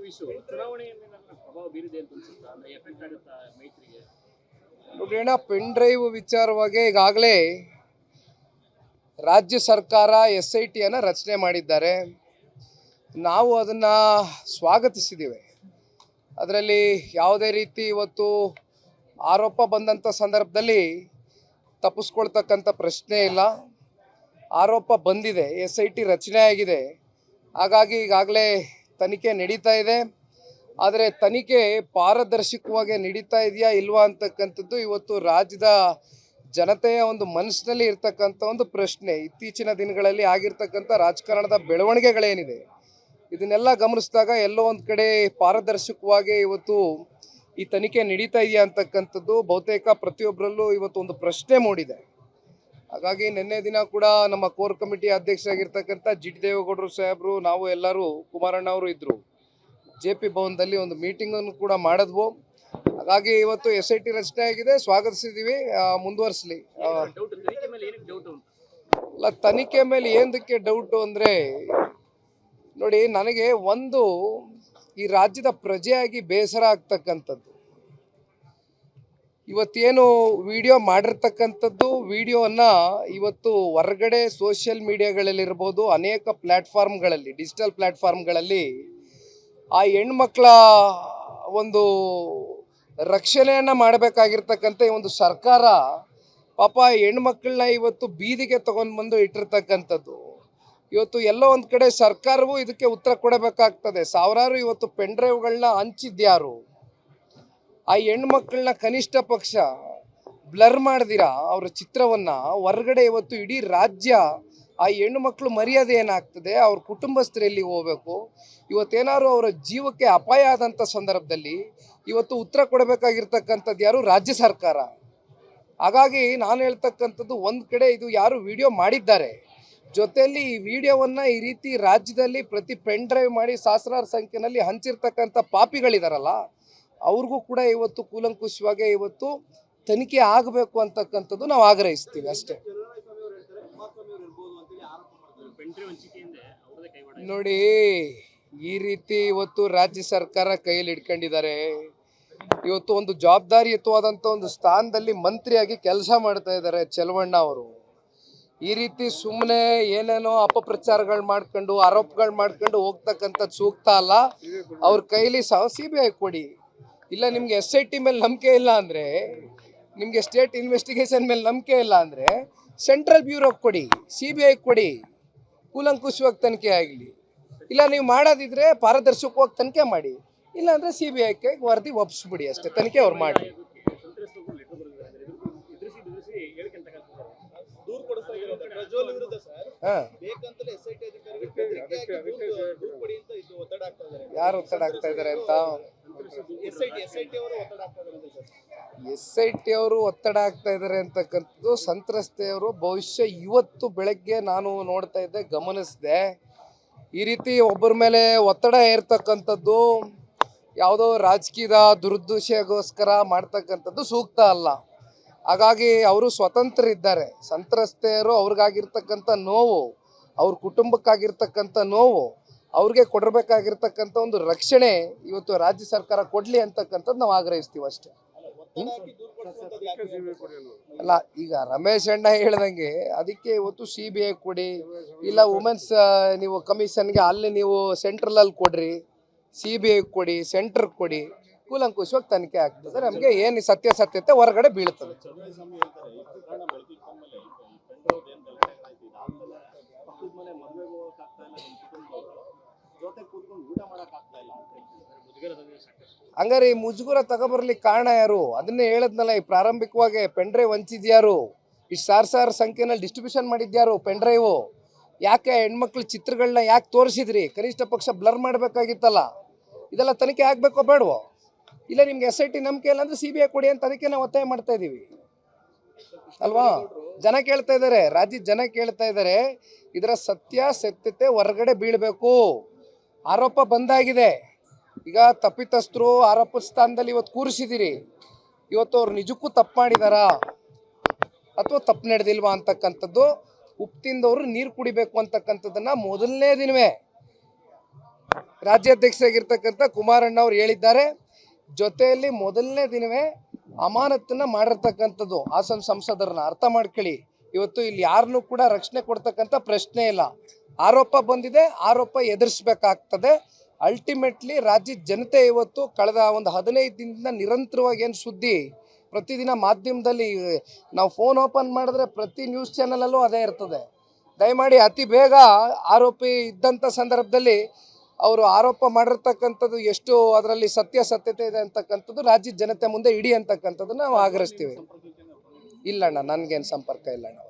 Issue ಚುನಾವಣೆಯ ಮೇಲೆ ಪ್ರಭಾವ ಬೀರಿದೆ ಅಂತ ಅನ್ಸುತ್ತಾ? ಅಂದ್ರೆ ಎಫೆಕ್ಟ್ ಆಗುತ್ತಾ ಮೈತ್ರಿಗೆ? ನೋಡಿ ಅಣ್ಣ, ಪೆನ್ ಡ್ರೈವ್ ವಿಚಾರವಾಗಿ ಈಗಾಗಲೇ ರಾಜ್ಯ ಸರ್ಕಾರ SIT ಅನ್ನು ರಚನೆ ಮಾಡಿದ್ದಾರೆ. ನಾವು ಅದನ್ನು ಸ್ವಾಗತಿಸಿದ್ದೀವಿ. ಅದರಲ್ಲಿ ಯಾವುದೇ ರೀತಿ ಇವತ್ತು ಆರೋಪ ಬಂದಂಥ ಸಂದರ್ಭದಲ್ಲಿ ತಪ್ಪಿಸ್ಕೊಳ್ತಕ್ಕಂಥ ಪ್ರಶ್ನೆ ಇಲ್ಲ. ಆರೋಪ ಬಂದಿದೆ, SIT ರಚನೆ ಆಗಿದೆ. ಹಾಗಾಗಿ ಈಗಾಗಲೇ ತನಿಖೆ ನಡೀತಾ ಇದೆ. ಆದರೆ ತನಿಖೆ ಪಾರದರ್ಶಕವಾಗಿ ನಡೀತಾ ಇದೆಯಾ ಇಲ್ವಾ ಅಂತಕ್ಕಂಥದ್ದು ಇವತ್ತು ರಾಜ್ಯದ ಜನತೆಯ ಒಂದು ಮನಸ್ಸಿನಲ್ಲಿ ಇರ್ತಕ್ಕಂಥ ಒಂದು ಪ್ರಶ್ನೆ. ಇತ್ತೀಚಿನ ದಿನಗಳಲ್ಲಿ ಆಗಿರ್ತಕ್ಕಂಥ ರಾಜಕಾರಣದ ಬೆಳವಣಿಗೆಗಳೇನಿದೆ ಇದನ್ನೆಲ್ಲ ಗಮನಿಸಿದಾಗ ಎಲ್ಲೋ ಒಂದು ಕಡೆ ಪಾರದರ್ಶಕವಾಗಿ ಇವತ್ತು ಈ ತನಿಖೆ ನಡೀತಾ ಇದೆಯಾ ಅಂತಕ್ಕಂಥದ್ದು ಬಹುತೇಕ ಪ್ರತಿಯೊಬ್ಬರಲ್ಲೂ ಇವತ್ತು ಒಂದು ಪ್ರಶ್ನೆ ಮೂಡಿದೆ. ಹಾಗಾಗಿ ನಿನ್ನೆ ದಿನ ಕೂಡ ನಮ್ಮ ಕೋರ್ ಕಮಿಟಿ ಅಧ್ಯಕ್ಷರಾಗಿರ್ತಕ್ಕಂಥ GT ದೇವೇಗೌಡರು ಸಾಹೇಬರು, ನಾವು ಎಲ್ಲರೂ, ಕುಮಾರಣ್ಣ ಅವರು ಇದ್ದರು, JP ಭವನದಲ್ಲಿ ಒಂದು ಮೀಟಿಂಗನ್ನು ಕೂಡ ಮಾಡಿದ್ವು. ಹಾಗಾಗಿ ಇವತ್ತು SIT ರಚನೆ ಆಗಿದೆ, ಸ್ವಾಗತಿಸಿದ್ದೀವಿ. ಮುಂದುವರಿಸಲಿ. ಅಲ್ಲ, ತನಿಖೆ ಮೇಲೆ ಏನಕ್ಕೆ ಡೌಟು ಅಂದರೆ ನೋಡಿ, ನನಗೆ ಒಂದು ಈ ರಾಜ್ಯದ ಪ್ರಜೆಯಾಗಿ ಬೇಸರ ಆಗ್ತಕ್ಕಂಥದ್ದು, ಇವತ್ತೇನು ವಿಡಿಯೋ ಮಾಡಿರ್ತಕ್ಕಂಥದ್ದು ವಿಡಿಯೋವನ್ನು ಇವತ್ತು ಹೊರಗಡೆ ಸೋಷಿಯಲ್ ಮೀಡಿಯಾಗಳಲ್ಲಿರ್ಬೋದು, ಅನೇಕ ಪ್ಲ್ಯಾಟ್ಫಾರ್ಮ್ಗಳಲ್ಲಿ, ಡಿಜಿಟಲ್ ಪ್ಲ್ಯಾಟ್ಫಾರ್ಮ್ಗಳಲ್ಲಿ ಆ ಹೆಣ್ಮಕ್ಳ ಒಂದು ರಕ್ಷಣೆಯನ್ನು ಮಾಡಬೇಕಾಗಿರ್ತಕ್ಕಂಥ ಈ ಒಂದು ಸರ್ಕಾರ ಪಾಪ ಹೆಣ್ಮಕ್ಳನ್ನ ಇವತ್ತು ಬೀದಿಗೆ ತೊಗೊಂಡು ಬಂದು ಇಟ್ಟಿರ್ತಕ್ಕಂಥದ್ದು. ಇವತ್ತು ಎಲ್ಲೋ ಒಂದು ಕಡೆ ಸರ್ಕಾರವೂ ಇದಕ್ಕೆ ಉತ್ತರ ಕೊಡಬೇಕಾಗ್ತದೆ. ಸಾವಿರಾರು ಇವತ್ತು ಪೆನ್ ಡ್ರೈವ್ಗಳನ್ನ ಹಂಚಿದ್ಯಾರು? ಆ ಹೆಣ್ಮಕ್ಳನ್ನ ಕನಿಷ್ಠ ಪಕ್ಷ ಬ್ಲರ್ ಮಾಡ್ದಿರಾ ಅವರ ಚಿತ್ರವನ್ನು ಹೊರಗಡೆ ಇವತ್ತು ಇಡೀ ರಾಜ್ಯ ಆ ಹೆಣ್ಣು ಮಕ್ಕಳು ಮರ್ಯಾದೆ ಏನಾಗ್ತದೆ, ಅವ್ರ ಕುಟುಂಬಸ್ಥರಲ್ಲಿ ಹೋಗಬೇಕು. ಇವತ್ತೇನಾದ್ರು ಅವರ ಜೀವಕ್ಕೆ ಅಪಾಯ ಆದಂಥ ಸಂದರ್ಭದಲ್ಲಿ ಇವತ್ತು ಉತ್ತರ ಕೊಡಬೇಕಾಗಿರ್ತಕ್ಕಂಥದ್ದು ಯಾರು? ರಾಜ್ಯ ಸರ್ಕಾರ. ಹಾಗಾಗಿ ನಾನು ಹೇಳ್ತಕ್ಕಂಥದ್ದು, ಒಂದು ಕಡೆ ಇದು ಯಾರು ವಿಡಿಯೋ ಮಾಡಿದ್ದಾರೆ, ಜೊತೆಯಲ್ಲಿ ಈ ವಿಡಿಯೋವನ್ನು ಈ ರೀತಿ ರಾಜ್ಯದಲ್ಲಿ ಪ್ರತಿ ಪೆನ್ ಡ್ರೈವ್ ಮಾಡಿ ಸಹಸ್ರಾರು ಸಂಖ್ಯೆಯಲ್ಲಿ ಹಂಚಿರ್ತಕ್ಕಂಥ ಪಾಪಿಗಳಿದಾರಲ್ಲ, ಅವ್ರಿಗೂ ಕೂಡ ಇವತ್ತು ಕೂಲಂಕುಷವಾಗಿ ಇವತ್ತು ತನಿಖೆ ಆಗಬೇಕು ಅಂತಕ್ಕಂಥದ್ದು ನಾವು ಆಗ್ರಹಿಸ್ತೀವಿ ಅಷ್ಟೇ. ನೋಡಿ, ಈ ರೀತಿ ಇವತ್ತು ರಾಜ್ಯ ಸರ್ಕಾರ ಕೈಯಲ್ಲಿ ಇಟ್ಕೊಂಡಿದ್ದಾರೆ. ಇವತ್ತು ಒಂದು ಜವಾಬ್ದಾರಿಯುತವಾದಂಥ ಒಂದು ಸ್ಥಾನದಲ್ಲಿ ಮಂತ್ರಿಯಾಗಿ ಕೆಲಸ ಮಾಡ್ತಾ ಇದ್ದಾರೆ ಚೆಲುವಣ್ಣ ಅವರು. ಈ ರೀತಿ ಸುಮ್ಮನೆ ಏನೇನೋ ಅಪಪ್ರಚಾರಗಳು ಮಾಡ್ಕೊಂಡು ಆರೋಪಗಳು ಮಾಡ್ಕೊಂಡು ಹೋಗ್ತಕ್ಕಂಥದ್ದು ಸೂಕ್ತ ಅಲ್ಲ. ಅವ್ರ ಕೈಲಿ CBI ಕೊಡಿ. ಇಲ್ಲ ನಿಮಗೆ SIT ಮೇಲೆ ನಂಬಿಕೆ ಇಲ್ಲ ಅಂದರೆ, ನಿಮಗೆ ಸ್ಟೇಟ್ ಇನ್ವೆಸ್ಟಿಗೇಷನ್ ಮೇಲೆ ನಂಬಿಕೆ ಇಲ್ಲ ಅಂದರೆ ಸೆಂಟ್ರಲ್ ಬ್ಯೂರೋ ಕೊಡಿ, CBI ಕೊಡಿ, ಕೂಲಂಕುಷವಾಗಿ ತನಿಖೆ ಆಗಲಿ. ಇಲ್ಲ ನೀವು ಮಾಡೋದಿದ್ರೆ ಪಾರದರ್ಶಕವಾಗಿ ತನಿಖೆ ಮಾಡಿ, ಇಲ್ಲಾಂದರೆ CBIಗೆ ವರದಿ ಒಪ್ಪಿಸ್ಬಿಡಿ ಅಷ್ಟೇ, ತನಿಖೆ ಅವ್ರು ಮಾಡಿ. ಯಾರು ಒತ್ತಡ ಆಗ್ತಾ ಇದ್ದಾರೆ ಅಂತ? SIT ಅವರು ಒತ್ತಡ ಆಗ್ತಾ ಇದ್ದಾರೆ ಅಂತಕ್ಕಂಥದ್ದು ಸಂತ್ರಸ್ತೆಯವರು ಬಹುಶಃ ಇವತ್ತು ಬೆಳಗ್ಗೆ ನಾನು ನೋಡ್ತಾ ಇದ್ದೆ, ಗಮನಿಸಿದೆ. ಈ ರೀತಿ ಒಬ್ಬರ ಮೇಲೆ ಒತ್ತಡ ಏರ್ತಕ್ಕಂಥದ್ದು ಯಾವುದೋ ರಾಜಕೀಯದ ದುರುದ್ದೇಶಗೋಸ್ಕರ ಮಾಡ್ತಕ್ಕಂಥದ್ದು ಸೂಕ್ತ ಅಲ್ಲ. ಹಾಗಾಗಿ ಅವರು ಸ್ವತಂತ್ರ ಇದ್ದಾರೆ. ಸಂತ್ರಸ್ತೆಯರು ಅವ್ರಿಗಾಗಿರ್ತಕ್ಕಂಥ ನೋವು, ಅವ್ರ ಕುಟುಂಬಕ್ಕಾಗಿರ್ತಕ್ಕಂಥ ನೋವು, ಅವ್ರಿಗೆ ಕೊಡಬೇಕಾಗಿರ್ತಕ್ಕಂಥ ಒಂದು ರಕ್ಷಣೆ ಇವತ್ತು ರಾಜ್ಯ ಸರ್ಕಾರ ಕೊಡಲಿ ಅಂತಕ್ಕಂಥದ್ದು ನಾವು ಆಗ್ರಹಿಸ್ತೀವಿ ಅಷ್ಟೇ. ಅಲ್ಲ, ಈಗ ರಮೇಶ್ ಅಣ್ಣ ಹೇಳ್ದಂಗೆ ಅದಕ್ಕೆ ಇವತ್ತು CBI ಕೊಡಿ, ಇಲ್ಲ ವುಮೆನ್ಸ್ ನೀವು ಕಮಿಷನ್ಗೆ ಅಲ್ಲಿ ನೀವು ಸೆಂಟ್ರಲಲ್ಲಿ ಕೊಡ್ರಿ, CBI ಕೊಡಿ, ಸೆಂಟ್ರ್ ಕೊಡಿ, ಕೂಲಂಕುಷವಾಗಿ ತನಿಖೆ ಆಗ್ತದೆ. ನಮಗೆ ಏನು ಸತ್ಯಾಸತ್ಯತೆ ಹೊರಗಡೆ ಬೀಳ್ತದೆ. ಹಂಗಾರೆ ಈ ಮುಜುಗರ ತಗೊಬರ್ಲಿಕ್ಕೆ ಕಾರಣ ಯಾರು? ಅದನ್ನೇ ಹೇಳದ್ನಲ್ಲ, ಈ ಪ್ರಾರಂಭಿಕವಾಗಿ ಪೆನ್ ಡ್ರೈವ್ ಹಂಚಿದ್ಯಾರು? ಇಷ್ಟು ಸಾವಿರ ಸಂಖ್ಯೆನಲ್ಲಿ ಡಿಸ್ಟ್ರಿಬ್ಯೂಷನ್ ಮಾಡಿದ್ಯಾರು ಪೆನ್ ಡ್ರೈವು? ಯಾಕೆ ಹೆಣ್ಮಕ್ಳ ಚಿತ್ರಗಳನ್ನ ಯಾಕೆ ತೋರಿಸಿದ್ರಿ? ಕನಿಷ್ಠ ಪಕ್ಷ ಬ್ಲರ್ ಮಾಡಬೇಕಾಗಿತ್ತಲ್ಲ. ಇದೆಲ್ಲ ತನಿಖೆ ಆಗಬೇಕೋ ಬೇಡವೋ? ಇಲ್ಲ ನಿಮ್ಗೆ SIT ನಂಬಿಕೆ ಇಲ್ಲ ಅಂದರೆ CBI ಕೊಡಿ ಅಂತ ಅದಕ್ಕೆ ನಾವು ಒತ್ತಾಯ ಮಾಡ್ತಾ ಇದ್ದೀವಿ ಅಲ್ವಾ? ಜನ ಕೇಳ್ತಾ ಇದ್ದಾರೆ, ರಾಜ್ಯದ ಜನ ಕೇಳ್ತಾ ಇದ್ದಾರೆ. ಇದರ ಸತ್ಯಾಸತ್ಯತೆ ಹೊರಗಡೆ ಬೀಳಬೇಕು. ಆರೋಪ ಬಂದಾಗಿದೆ, ಈಗ ತಪ್ಪಿತಸ್ಥರು ಆರೋಪ ಸ್ಥಾನದಲ್ಲಿ ಇವತ್ತು ಕೂರಿಸಿದ್ದೀರಿ. ಇವತ್ತು ಅವ್ರು ನಿಜಕ್ಕೂ ತಪ್ಪು ಮಾಡಿದಾರಾ ಅಥವಾ ತಪ್ಪು ನಡೆದಿಲ್ವಾ ಅಂತಕ್ಕಂಥದ್ದು, ಉಪ್ಪು ತಿಂದವರು ನೀರು ಕುಡಿಬೇಕು ಅಂತಕ್ಕಂಥದ್ದನ್ನು ಮೊದಲನೇ ದಿನವೇ ರಾಜ್ಯಾಧ್ಯಕ್ಷರಾಗಿರ್ತಕ್ಕಂಥ ಕುಮಾರಣ್ಣ ಅವರು ಹೇಳಿದ್ದಾರೆ. ಜೊತೆಯಲ್ಲಿ ಮೊದಲನೇ ದಿನವೇ ಅಮಾನತನ್ನ ಮಾಡಿರ್ತಕ್ಕಂಥದ್ದು ಹಾಸನ ಸಂಸದರನ್ನ ಅರ್ಥ ಮಾಡ್ಕೊಳ್ಳಿ. ಇವತ್ತು ಇಲ್ಲಿ ಯಾರನ್ನೂ ಕೂಡ ರಕ್ಷಣೆ ಕೊಡ್ತಕ್ಕಂಥ ಪ್ರಶ್ನೆ ಇಲ್ಲ. ಆರೋಪ ಬಂದಿದೆ, ಆರೋಪ ಎದುರಿಸಬೇಕಾಗ್ತದೆ. ಅಲ್ಟಿಮೇಟ್ಲಿ ರಾಜ್ಯದ ಜನತೆ ಇವತ್ತು ಕಳೆದ ಒಂದು 15 ದಿನದಿಂದ ನಿರಂತರವಾಗಿ ಏನು ಸುದ್ದಿ ಪ್ರತಿದಿನ ಮಾಧ್ಯಮದಲ್ಲಿ ನಾವು ಫೋನ್ ಓಪನ್ ಮಾಡಿದ್ರೆ ಪ್ರತಿ ನ್ಯೂಸ್ ಚಾನಲಲ್ಲೂ ಅದೇ ಇರ್ತದೆ. ದಯಮಾಡಿ ಅತಿ ಬೇಗ ಆರೋಪಿ ಇದ್ದಂಥ ಸಂದರ್ಭದಲ್ಲಿ ಅವರು ಆರೋಪ ಮಾಡಿರ್ತಕ್ಕಂಥದ್ದು ಎಷ್ಟು ಅದರಲ್ಲಿ ಸತ್ಯಾಸತ್ಯತೆ ಇದೆ ಅಂತಕ್ಕಂಥದ್ದು ರಾಜ್ಯದ ಜನತೆ ಮುಂದೆ ಇಡಿ ಅಂತಕ್ಕಂಥದ್ದನ್ನು ನಾವು ಆಗ್ರಹಿಸ್ತೀವಿ. ಇಲ್ಲಣ್ಣ, ನನಗೇನು ಸಂಪರ್ಕ ಇಲ್ಲಣ್ಣ.